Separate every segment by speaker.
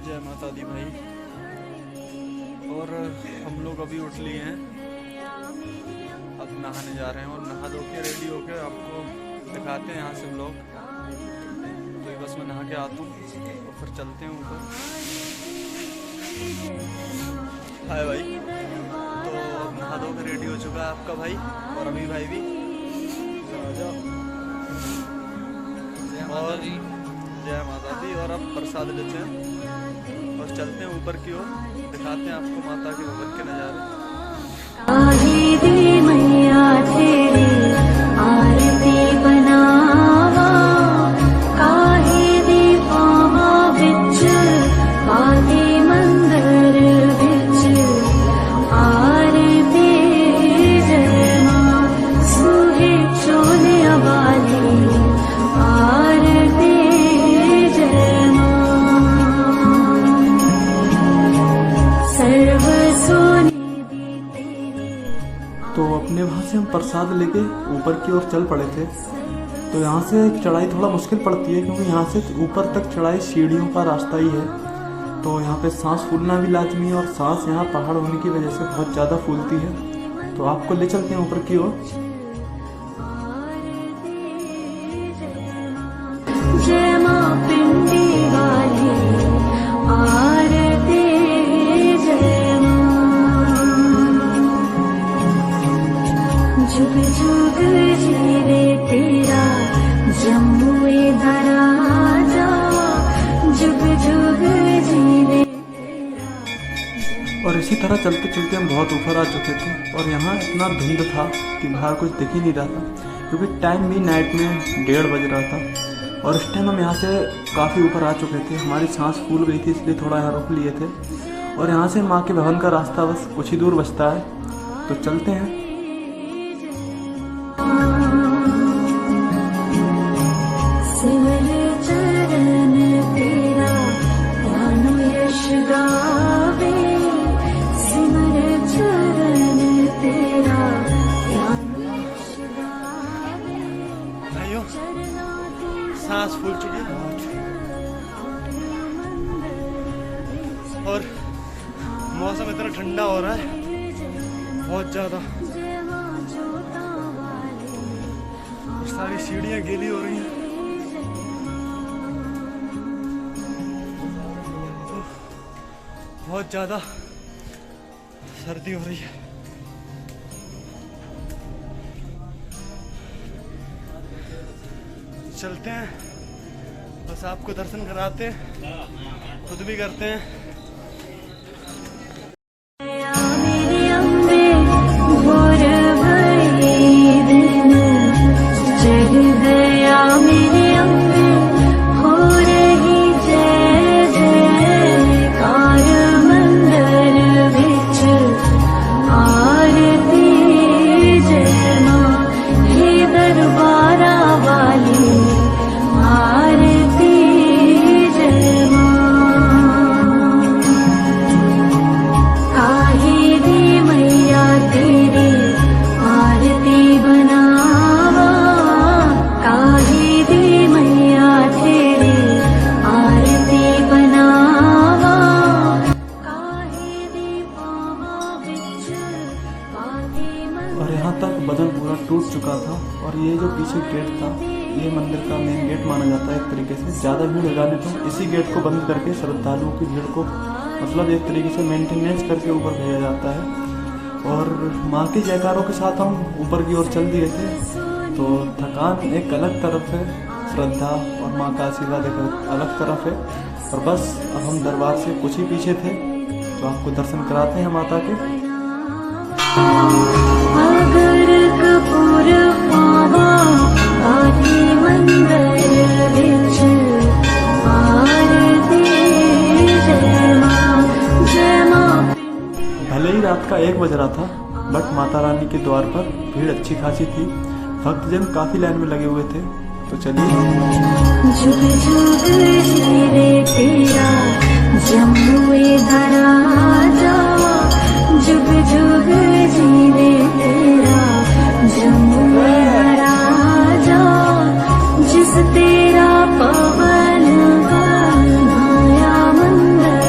Speaker 1: जय माता दी भाई। और हम लोग अभी उठ लिए हैं, अब नहाने जा रहे हैं और नहा धो के रेडी होके आपको दिखाते हैं यहाँ से व्लॉग। तो बस मैं नहा के आता हूँ और फिर चलते हैं ऊपर। हाय भाई। तो अब नहा धो के रेडी हो चुका है आपका भाई और अभी भाई भी। और जय माता दी। और अब प्रसाद लेते हैं और चलते हैं ऊपर की ओर, दिखाते हैं आपको माता के भवन के नज़ारे। तो अपने वहाँ से हम प्रसाद लेके ऊपर की ओर चल पड़े थे। तो यहाँ से चढ़ाई थोड़ा मुश्किल पड़ती है क्योंकि यहाँ से ऊपर तक चढ़ाई सीढ़ियों का रास्ता ही है। तो यहाँ पे सांस फूलना भी लाजमी है और सांस यहाँ पहाड़ होने की वजह से बहुत ज़्यादा फूलती है। तो आपको ले चलते हैं ऊपर की ओर।
Speaker 2: जुग जुग जीवे तेरा जम्मुए धरा जा, जुग जुग जीवे।
Speaker 1: और इसी तरह चलते चलते हम बहुत ऊपर आ चुके थे और यहाँ इतना धुंध था कि बाहर कुछ दिख ही नहीं रहा था क्योंकि टाइम भी नाइट में 1:30 बज रहा था। और इस टाइम हम यहाँ से काफ़ी ऊपर आ चुके थे, हमारी सांस फूल गई थी इसलिए थोड़ा यहाँ रुक लिए थे। और यहाँ से माँ के भवन का रास्ता बस कुछ ही दूर बचता है, तो चलते हैं। सांस फूल चुकी है बहुत और मौसम इतना ठंडा हो रहा है बहुत ज़्यादा। सारी सीढ़ियाँ गीली हो रही हैं। बहुत ज़्यादा सर्दी हो रही है। चलते हैं, बस आपको दर्शन कराते हैं, खुद भी करते हैं। और यहाँ तक बदन पूरा टूट चुका था और ये जो पीछे गेट था ये मंदिर का मेन गेट माना जाता है एक तरीके से। ज़्यादा भीड़ हो जाने तो इसी गेट को बंद करके श्रद्धालुओं की भीड़ को मतलब एक तरीके से मेंटेनेंस करके ऊपर भेजा जाता है। और माँ के जयकारों के साथ हम ऊपर की ओर चल दिए थे। तो थकान एक अलग तरफ है, श्रद्धा और माँ का आशीर्वाद एक अलग तरफ है। और बस अब हम दरबार से कुछ ही पीछे थे, तो आपको दर्शन कराते हैं माता के।
Speaker 2: अगर कपूर पावा आदि मंदिर विच आरती जय मां।
Speaker 1: भले ही रात का 1 बज रहा था बट माता रानी के द्वार पर भीड़ अच्छी खासी थी, भक्तजन काफी लाइन में लगे हुए थे। तो चलिए।
Speaker 2: जुग जुग जीवे तेरा जम्मुए धरा जा, जुग जुग जीवे तेरा जम्मुए धरा जा, जिस तेरा पवन बनाया मंदिर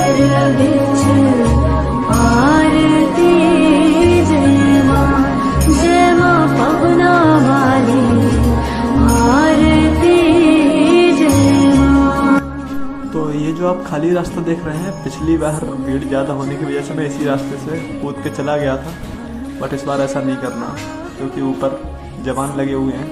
Speaker 1: जो आप खाली रास्ता देख रहे हैं, पिछली बार भीड़ ज़्यादा होने की वजह से मैं इसी रास्ते से कूद के चला गया था, बट इस बार ऐसा नहीं करना क्योंकि ऊपर जवान लगे हुए हैं।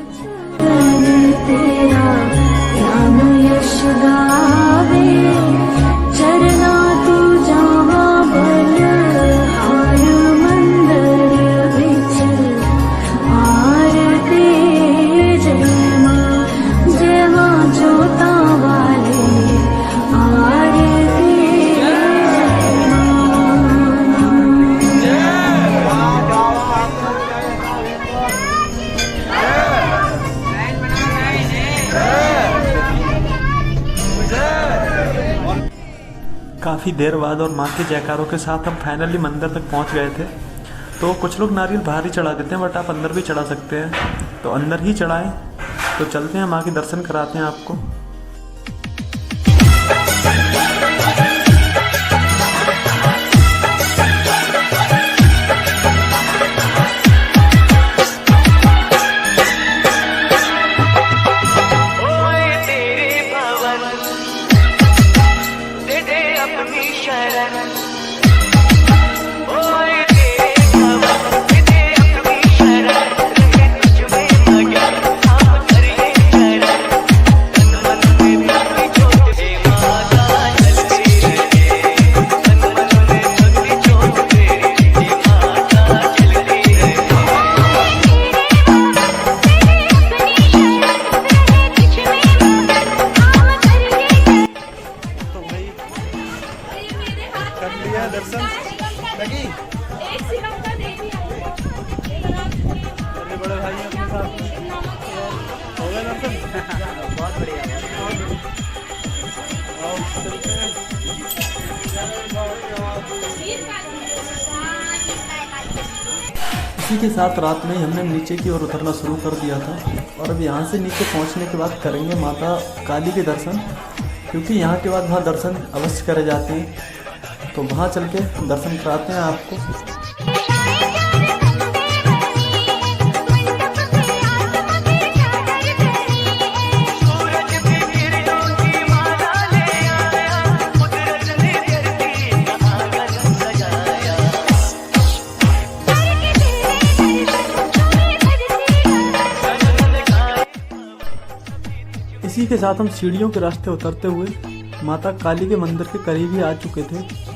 Speaker 1: काफ़ी देर बाद और माँ के जयकारों के साथ हम फाइनली मंदिर तक पहुँच गए थे। तो कुछ लोग नारियल बाहर ही चढ़ा देते हैं, बट आप अंदर भी चढ़ा सकते हैं, तो अंदर ही चढ़ाएं। तो चलते हैं, माँ के दर्शन कराते हैं आपको। दर्शन लगी बड़े भाई अपने साथ हो गया दर्शन। बहुत बढ़िया। इसी के साथ रात में हमने नीचे की ओर उतरना शुरू कर दिया था, और अब यहाँ से नीचे पहुँचने के बाद करेंगे माता काली के दर्शन, क्योंकि यहाँ के बाद वहाँ दर्शन अवश्य करे जाते हैं। तो वहाँ चल के दर्शन कराते हैं आपको। इसी के साथ हम सीढ़ियों के रास्ते उतरते हुए माता काली के मंदिर के करीब ही आ चुके थे।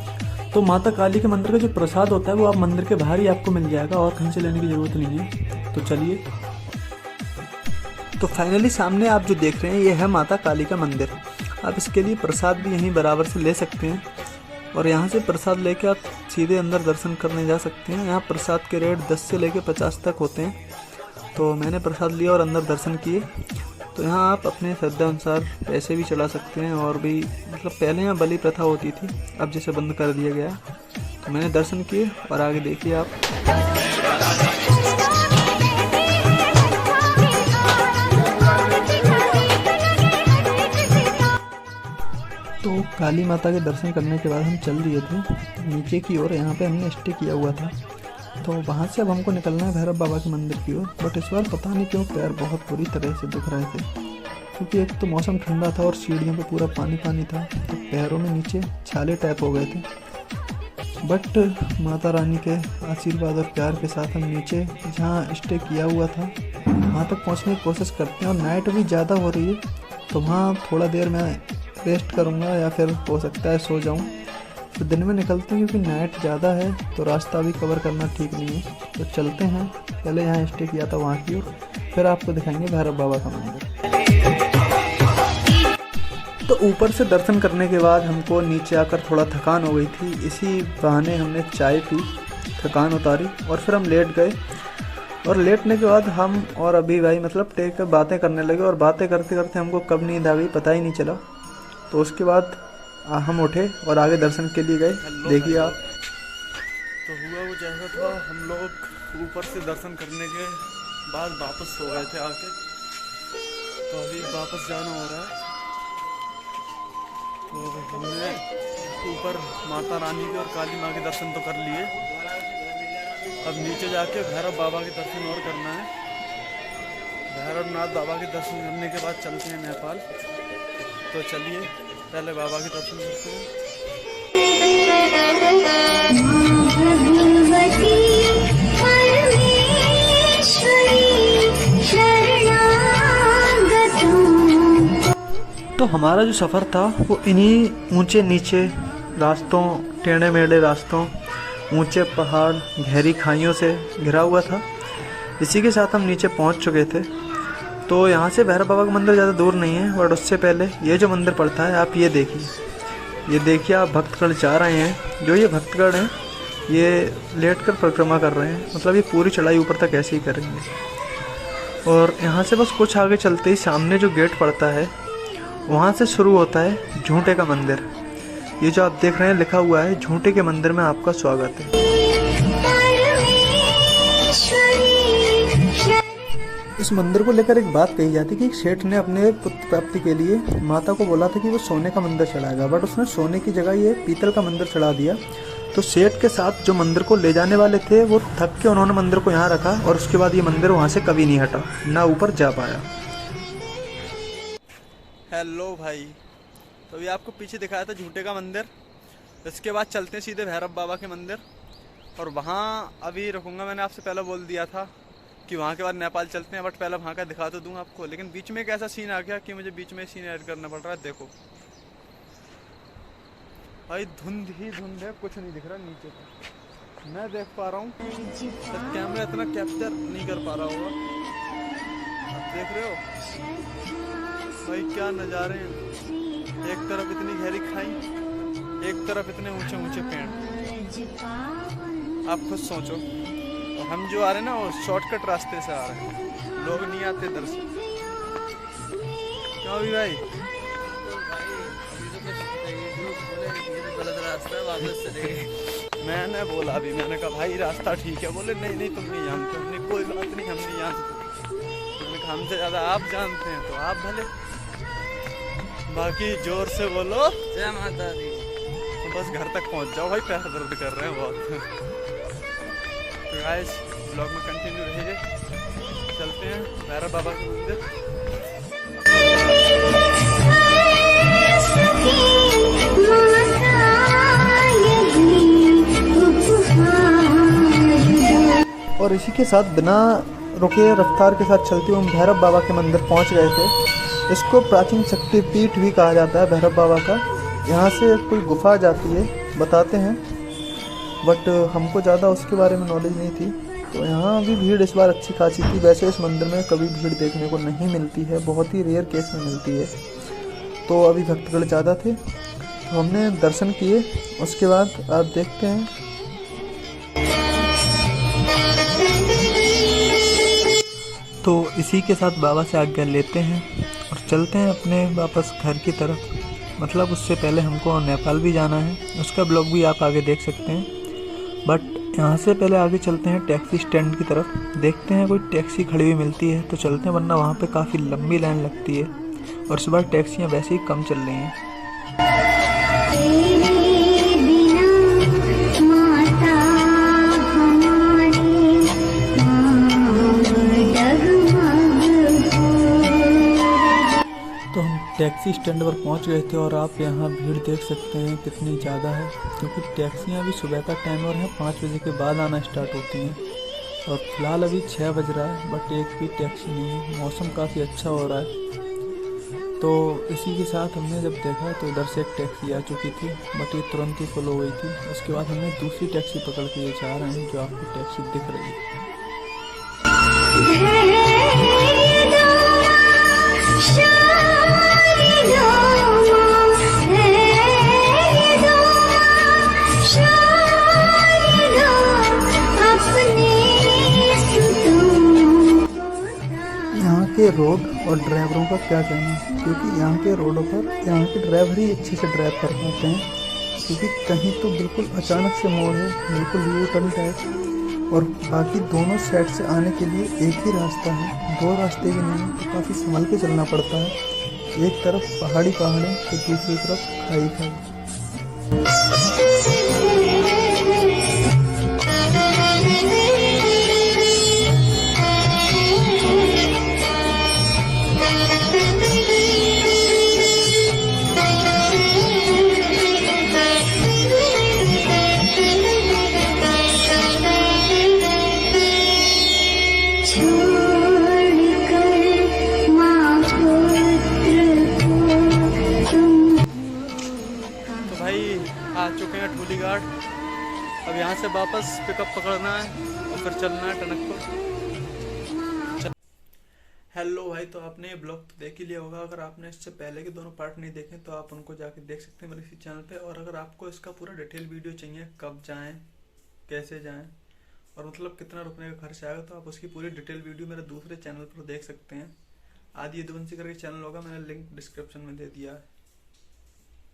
Speaker 1: तो माता काली के मंदिर का जो प्रसाद होता है वो आप मंदिर के बाहर ही आपको मिल जाएगा, और कहीं से लेने की ज़रूरत नहीं है। तो चलिए। तो फाइनली सामने आप जो देख रहे हैं ये है माता काली का मंदिर। आप इसके लिए प्रसाद भी यहीं बराबर से ले सकते हैं, और यहाँ से प्रसाद लेके आप सीधे अंदर दर्शन करने जा सकते हैं। यहाँ प्रसाद के रेट 10 से लेके 50 तक होते हैं। तो मैंने प्रसाद लिया और अंदर दर्शन किए। तो यहाँ आप अपने श्रद्धा अनुसार पैसे भी चढ़ा सकते हैं, और भी मतलब पहले यहाँ बलि प्रथा होती थी, अब जैसे बंद कर दिया गया। तो मैंने दर्शन किए और आगे देखिए आप। तो काली माता के दर्शन करने के बाद हम चल दिए थे नीचे की ओर। यहाँ पे हमने स्टे किया हुआ था, तो वहाँ से अब हमको निकलना है भैरव बाबा के मंदिर की ओर। बट इस बार पता नहीं क्यों पैर बहुत बुरी तरह से दुख रहे थे, क्योंकि एक तो मौसम ठंडा था और सीढ़ियों पे पूरा पानी पानी था, तो पैरों में नीचे छाले टाइप हो गए थे। बट माता रानी के आशीर्वाद और प्यार के साथ हम नीचे जहाँ स्टे किया हुआ था वहाँ तक पहुँचने की कोशिश करते हैं। और नाइट भी ज़्यादा हो रही है, तो वहाँ थोड़ा देर मैं रेस्ट करूँगा, या फिर हो सकता है सो जाऊँ। तो दिन में निकलते हैं, क्योंकि नाइट ज़्यादा है तो रास्ता भी कवर करना ठीक नहीं है। तो चलते हैं, पहले यहाँ स्टे किया था वहाँ की ओर, फिर आपको दिखाएंगे भैरव बाबा का मंदिर। तो ऊपर से दर्शन करने के बाद हमको नीचे आकर थोड़ा थकान हो गई थी। इसी बहाने हमने चाय पी, थकान उतारी, और फिर हम लेट गए। और लेटने के बाद हम और अभी भाई मतलब टेक कर बातें करने लगे, और बातें करते करते हमको कब नींद आ गई पता ही नहीं चला। तो उसके बाद हम उठे और आगे दर्शन के लिए गए। देखिए आप। तो हुआ वो जैसा था, हम लोग ऊपर से दर्शन करने के बाद वापस सो गए थे आके। तो अभी वापस जाना हो रहा है। तो हमने ऊपर माता रानी के और काली माँ के दर्शन तो कर लिए, अब नीचे जाके भैरव बाबा के दर्शन और करना है। भैरवनाथ बाबा के दर्शन करने के बाद चलते हैं नेपाल। तो चलिए पहले बाबा के दर्शन करते हैं।
Speaker 2: भगवती परमेश्वरी शरणागतम्।
Speaker 1: तो हमारा जो सफ़र था वो इन्हीं ऊंचे नीचे रास्तों, टेढ़े मेढ़े रास्तों, ऊंचे पहाड़, गहरी खाइयों से घिरा हुआ था। इसी के साथ हम नीचे पहुंच चुके थे। तो यहाँ से भैरव बाबा का मंदिर ज़्यादा दूर नहीं है, बट उससे पहले ये जो मंदिर पड़ता है, आप ये देखिए आप भक्तगण जा रहे हैं। जो ये भक्तगण हैं ये लेटकर परिक्रमा कर रहे हैं, मतलब ये पूरी चढ़ाई ऊपर तक ऐसे ही करेंगे। और यहाँ से बस कुछ आगे चलते ही सामने जो गेट पड़ता है वहाँ से शुरू होता है झूठे का मंदिर। ये जो आप देख रहे हैं लिखा हुआ है, झूठे के मंदिर में आपका स्वागत है। इस मंदिर को लेकर एक बात कही जाती है कि सेठ ने अपने पुत्र प्राप्ति के लिए माता को बोला था कि वो सोने का मंदिर चढ़ाएगा, बट उसने सोने की जगह ये पीतल का मंदिर चढ़ा दिया। तो सेठ के साथ जो मंदिर को ले जाने वाले थे वो थक के उन्होंने मंदिर को यहाँ रखा और उसके बाद ये मंदिर वहाँ से कभी नहीं हटा, ना ऊपर जा पाया। हेलो भाई, तो ये आपको पीछे दिखाया था झूठे का मंदिर। इसके बाद चलते हैं सीधे भैरव बाबा के मंदिर, और वहाँ अभी रुकूंगा। मैंने आपसे पहले बोल दिया था कि वहाँ के बाद नेपाल चलते हैं, बट पहले वहाँ का दिखा तो दूँ आपको। लेकिन बीच में एक ऐसा सीन आ गया कि मुझे बीच में सीन ऐड करना पड़ रहा है। देखो भाई, धुंध ही धुंध है, कुछ नहीं दिख रहा नीचे का। मैं देख पा रहा हूँ, कैमरा इतना कैप्चर नहीं कर पा रहा होगा। आप देख रहे हो भाई क्या नज़ारे हैं। एक तरफ इतनी गहरी खाई, एक तरफ इतने ऊंचे ऊंचे पेड़। आप खुद सोचो। और हम जो आ रहे हैं ना वो शॉर्टकट रास्ते से आ रहे हैं, लोग नहीं आते इधर से। क्यों भी भाई? गलत रास्ता है, वापस चले। मैंने बोला अभी, मैंने कहा भाई रास्ता ठीक है। बोले नहीं नहीं तुम नहीं जानते। हमने कोई बात नहीं, हम नहीं जानते। मैंने कहा हमसे ज़्यादा आप जानते हैं तो आप भले, बाकी जोर से बोलो जय माता दी। तो बस घर तक पहुंच जाओ भाई, पैर दर्द कर रहे हैं बहुत। तो गाइस ब्लॉग में कंटिन्यू रहिए। चलते हैं भैरव बाबा के मंदिर। और इसी के साथ बिना रुके रफ्तार के साथ चलते हुए हम भैरव बाबा के मंदिर पहुंच गए थे। इसको प्राचीन शक्तिपीठ भी कहा जाता है भैरव बाबा का। यहाँ से कोई गुफा जाती है बताते हैं, बट हमको ज़्यादा उसके बारे में नॉलेज नहीं थी। तो यहाँ भी भीड़ इस बार अच्छी खासी थी। वैसे इस मंदिर में कभी भीड़ देखने को नहीं मिलती है, बहुत ही रेयर केस में मिलती है। तो अभी भक्तगण ज़्यादा थे तो हमने दर्शन किए। उसके बाद आप देखते हैं तो इसी के साथ बाबा से आज्ञा लेते हैं और चलते हैं अपने वापस घर की तरफ। मतलब उससे पहले हमको नेपाल भी जाना है, उसका ब्लॉग भी आप आगे देख सकते हैं। बट यहाँ से पहले आगे चलते हैं टैक्सी स्टैंड की तरफ, देखते हैं कोई टैक्सी खड़ी हुई मिलती है तो चलते हैं, वरना वहाँ पे काफ़ी लंबी लाइन लगती है और इस बार टैक्सियाँ वैसे ही कम चल रही हैं। तो हम टैक्सी स्टैंड पर पहुंच गए थे और आप यहाँ भीड़ देख सकते हैं कितनी ज़्यादा है, क्योंकि टैक्सियाँ अभी सुबह का टाइम और है, 5 बजे के बाद आना स्टार्ट होती हैं। और फिलहाल अभी 6 बज रहा है बट एक भी टैक्सी नहीं है। मौसम काफ़ी अच्छा हो रहा है। तो इसी के साथ हमने जब देखा तो इधर से एक टैक्सी आ चुकी थी, बट ये तुरंत ही फुल हो गई थी। उसके बाद हमने दूसरी टैक्सी पकड़ के ये जा रहे हैं, जो आपको टैक्सी दिख रही है। यहाँ के रोड और ड्राइवरों का क्या कहना, क्योंकि यहाँ के रोडों पर यहाँ के ड्राइवर ही अच्छे से ड्राइव कर पाते हैं, क्योंकि कहीं तो बिल्कुल अचानक से मोड़ है, बिल्कुल यू टर्न टाइप, और बाकी दोनों साइड से आने के लिए एक ही रास्ता है, 2 रास्ते भी नहीं, तो काफ़ी संभल के चलना पड़ता है। एक तरफ पहाड़ी पहाड़ है तो दूसरी तरफ खाई खाई। भाई आ चुके हैं ठूली घाट। अब यहाँ से वापस पिकअप पकड़ना है और फिर चलना है टनकपुर। हेलो भाई, तो आपने ये ब्लॉग तो देख ही लिया होगा। अगर आपने इससे पहले के दोनों पार्ट नहीं देखे तो आप उनको जाके देख सकते हैं मेरे इसी चैनल पे। और अगर आपको इसका पूरा डिटेल वीडियो चाहिए, कब जाएं, कैसे जाएं और मतलब कितना रुकने का खर्च आएगा, तो आप उसकी पूरी डिटेल वीडियो मेरे दूसरे चैनल पर देख सकते हैं। आदि यदुवंशी करके चैनल होगा, मैंने लिंक डिस्क्रिप्शन में दे दिया है।